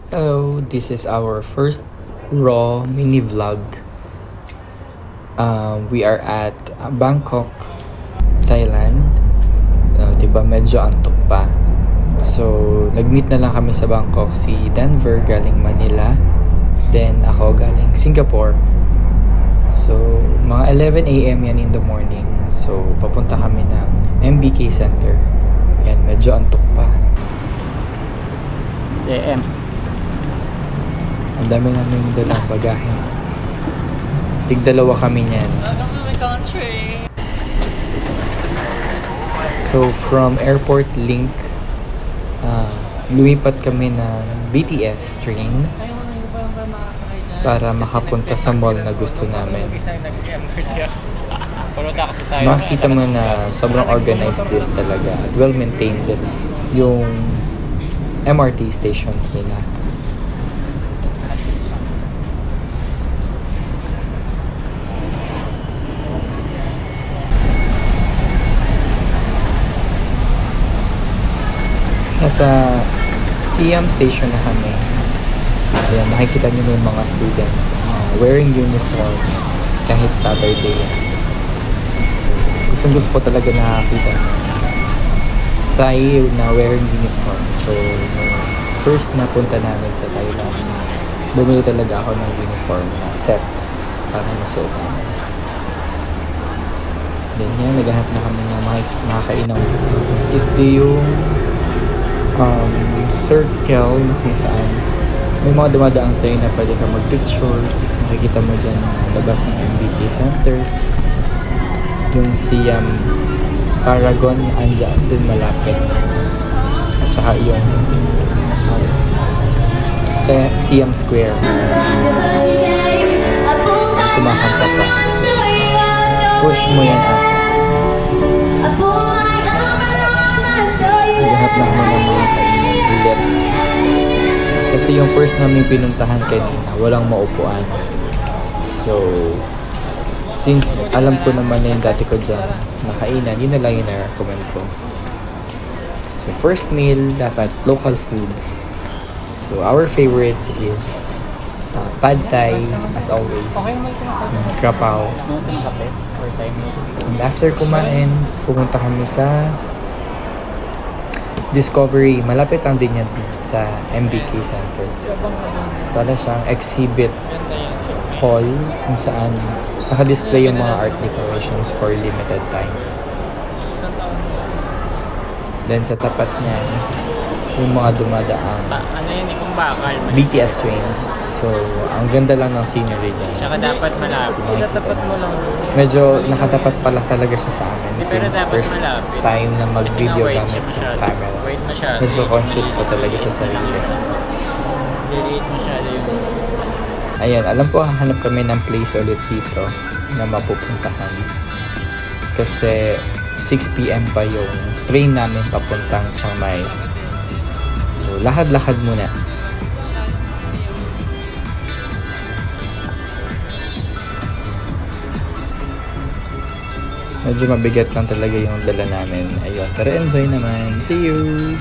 Hello, this is our first raw mini vlog. We are at Bangkok, Thailand. Diba medyo antok pa. So, nag-meet na lang kami sa Bangkok. Si Denver galing Manila. Then ako galing Singapore. So, mga 11 AM yan in the morning. So, papunta kami ng MBK Center. Yan, medyo antok pa. AM. Ang dami namin dalang bagahe. Tig-dalawa kami niyan. Welcome to my country! So, from Airport Link, lumipat kami ng BTS train para makapunta sa mall na gusto namin. Makikita mo na sobrang organized din talaga at well-maintained yung MRT stations nila. Nasa Siam Station na kami. Ayan, makikita niyo yung mga students wearing uniform kahit Saturday. So, gusto ko talaga nakakita Thai na wearing uniform. So, first na punta namin sa Thailand, bumili talaga ako ng uniform na set para masuot namin. Then yan, naghanap na kami ng makakainang. Tapos ito yung circle na kung saan may mga dumadaang train na pwede ka mag-picture. Makikita mo dyan ang labas ng MBK Center. Yung Siam Paragon andyan din malapit. At saka yung Siam Square. Kumakanta pa. Push mo yan ata. Lahat na kami ng mga kainan ulit. Kasi yung first namin pinuntahan kanina, walang maupuan. So, since alam ko naman na yung dati ko dyan nakainan, yun na lang yung na-recommend ko. So, first meal, dapat local foods. So, our favorites is Pad Thai, as always. Krapao. And after kumain, pumunta kami sa Discovery. Malapit lang din yan sa MBK Center. Para siyang exhibit hall kung saan naka-display yung mga art decorations for limited time. Then sa tapat niya, yung mga dumadaang BTS trains. So, ang ganda lang ng scenery dyan. Saka dapat malapit. Itatapat mo lang. Medyo nakatapat pala talaga siya sa amin. Since first time na mag-video gamit yung camera. Medyo conscious pa talaga sa sarili. Delete masyado yung... Ayan, alam ko hahanap kami ng place ulit dito na mapupuntahan. Kasi 6 PM pa yung train namin papuntang Chiang Mai. So, lakad-lakad muna. Medyo mabigat lang talaga yung dala namin. Ayun, pero enjoy naman. See you!